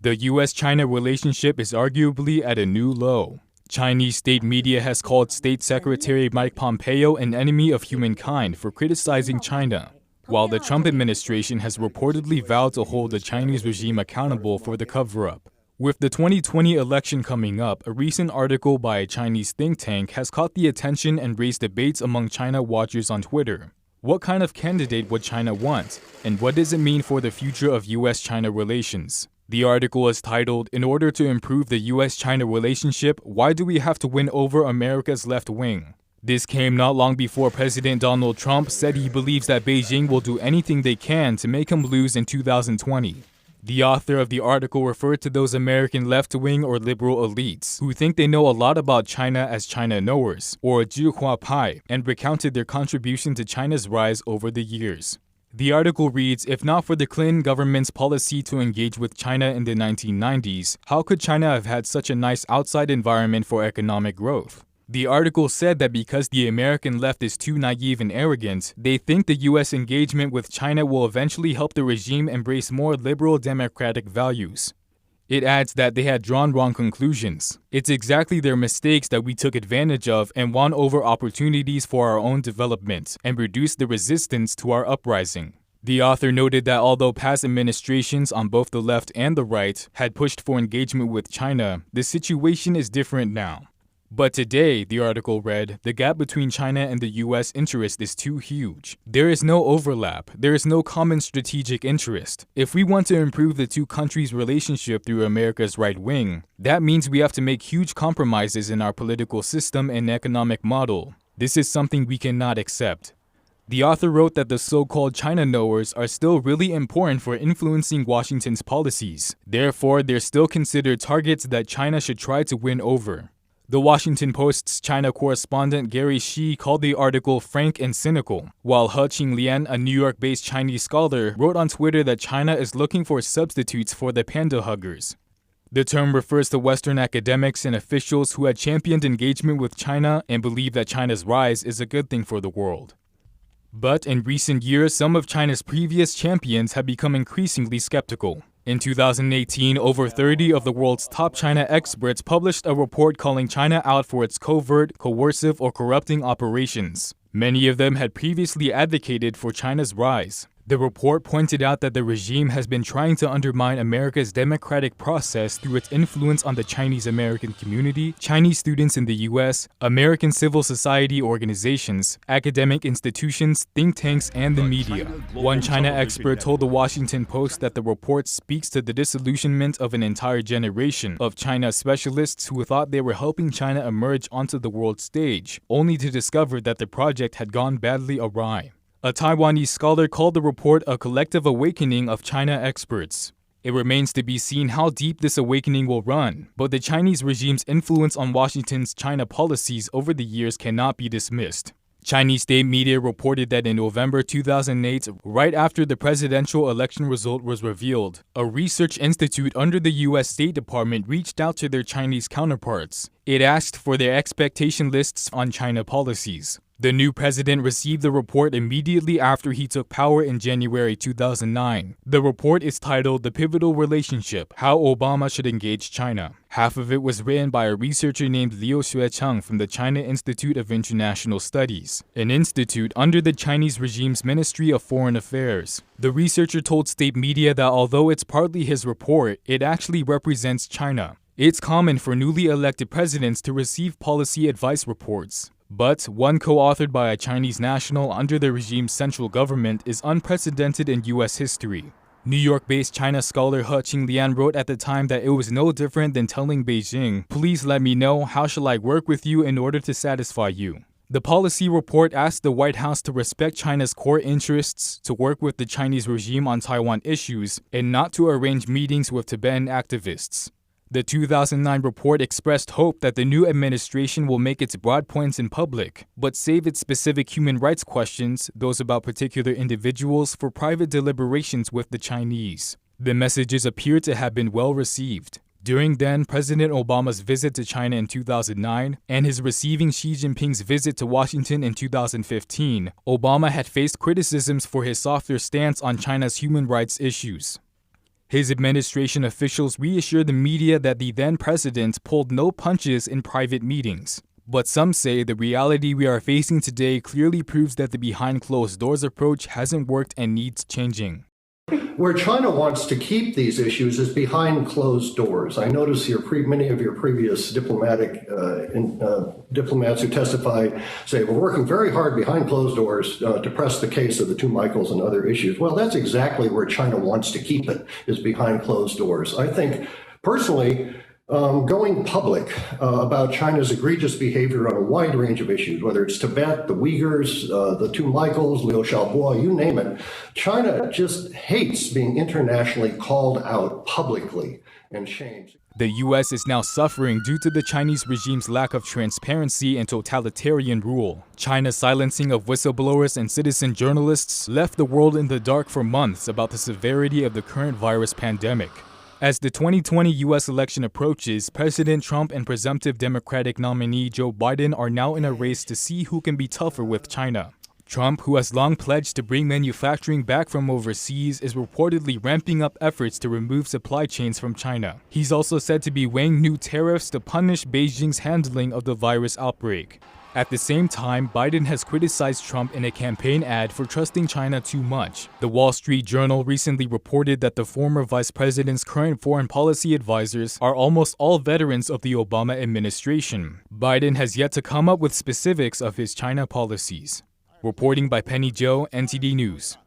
The U.S. China relationship is arguably at a new low. Chinese state media has called State Secretary Mike Pompeo an enemy of humankind for criticizing China, while the Trump administration has reportedly vowed to hold the Chinese regime accountable for the cover-up. With the 2020 election coming up, a recent article by a Chinese think tank has caught the attention and raised debates among China watchers on Twitter. What kind of candidate would China want, and what does it mean for the future of U.S. China relations? The article is titled, "In order to improve the U.S. China relationship, why do we have to win over America's left wing?" This came not long before President Donald Trump said he believes that Beijing will do anything they can to make him lose in 2020. The author of the article referred to those American left-wing or liberal elites who think they know a lot about China as China knowers, or Zhihua Pai, and recounted their contribution to China's rise over the years. The article reads, "If not for the Clinton government's policy to engage with China in the 1990s, how could China have had such a nice outside environment for economic growth?" The article said that because the American left is too naive and arrogant, they think the U.S. engagement with China will eventually help the regime embrace more liberal democratic values. It adds that they had drawn wrong conclusions. It's exactly their mistakes that we took advantage of and won over opportunities for our own development and reduced the resistance to our uprising. The author noted that although past administrations on both the left and the right had pushed for engagement with China, the situation is different now. But today, the article read, the gap between China and the U.S. interest is too huge. There is no overlap. There is no common strategic interest. If we want to improve the two countries' relationship through America's right wing, that means we have to make huge compromises in our political system and economic model. This is something we cannot accept. The author wrote that the so-called China knowers are still really important for influencing Washington's policies. Therefore, they're still considered targets that China should try to win over. The Washington Post's China correspondent Gary Shi called the article frank and cynical, while He Qinglian, a New York-based Chinese scholar, wrote on Twitter that China is looking for substitutes for the panda huggers. The term refers to Western academics and officials who had championed engagement with China and believe that China's rise is a good thing for the world. But in recent years, some of China's previous champions have become increasingly skeptical. In 2018, over 30 of the world's top China experts published a report calling China out for its covert, coercive, or corrupting operations. Many of them had previously advocated for China's rise. The report pointed out that the regime has been trying to undermine America's democratic process through its influence on the Chinese-American community, Chinese students in the U.S., American civil society organizations, academic institutions, think tanks, and the media. One China expert told the Washington Post that the report speaks to the disillusionment of an entire generation of China specialists who thought they were helping China emerge onto the world stage, only to discover that the project had gone badly awry. A Taiwanese scholar called the report a collective awakening of China experts. It remains to be seen how deep this awakening will run, but the Chinese regime's influence on Washington's China policies over the years cannot be dismissed. Chinese state media reported that in November 2008, right after the presidential election result was revealed, a research institute under the U.S. State Department reached out to their Chinese counterparts. It asked for their expectation lists on China policies. The new president received the report immediately after he took power in January 2009. The report is titled The Pivotal Relationship: How Obama Should Engage China. Half of it was written by a researcher named Liu Xuecheng from the China Institute of International Studies, an institute under the Chinese regime's Ministry of Foreign Affairs. The researcher told state media that although it's partly his report, it actually represents China. It's common for newly elected presidents to receive policy advice reports. But one co-authored by a Chinese national under the regime's central government is unprecedented in U.S. history. New York-based China scholar He Qinglian wrote at the time that it was no different than telling Beijing, "Please let me know, how shall I work with you in order to satisfy you?" The policy report asked the White House to respect China's core interests, to work with the Chinese regime on Taiwan issues, and not to arrange meetings with Tibetan activists. The 2009 report expressed hope that the new administration will make its broad points in public, but save its specific human rights questions, those about particular individuals, for private deliberations with the Chinese. The messages appear to have been well received. During then President Obama's visit to China in 2009 and his receiving Xi Jinping's visit to Washington in 2015, Obama had faced criticisms for his softer stance on China's human rights issues. His administration officials reassured the media that the then president pulled no punches in private meetings. But some say the reality we are facing today clearly proves that the behind-closed-doors approach hasn't worked and needs changing. Where China wants to keep these issues is behind closed doors. I notice many of your previous diplomats who testified say, we're working very hard behind closed doors to press the case of the two Michaels and other issues. Well, that's exactly where China wants to keep it, is behind closed doors. I think, personally, going public about China's egregious behavior on a wide range of issues, whether it's Tibet, the Uyghurs, the two Michaels, Liu Xiaobo, you name it, China just hates being internationally called out publicly and shamed. The U.S. is now suffering due to the Chinese regime's lack of transparency and totalitarian rule. China's silencing of whistleblowers and citizen journalists left the world in the dark for months about the severity of the current virus pandemic. As the 2020 U.S. election approaches, President Trump and presumptive Democratic nominee Joe Biden are now in a race to see who can be tougher with China. Trump, who has long pledged to bring manufacturing back from overseas, is reportedly ramping up efforts to remove supply chains from China. He's also said to be weighing new tariffs to punish Beijing's handling of the virus outbreak. At the same time, Biden has criticized Trump in a campaign ad for trusting China too much. The Wall Street Journal recently reported that the former vice president's current foreign policy advisors are almost all veterans of the Obama administration. Biden has yet to come up with specifics of his China policies. Reporting by Penny Zhou, NTD News.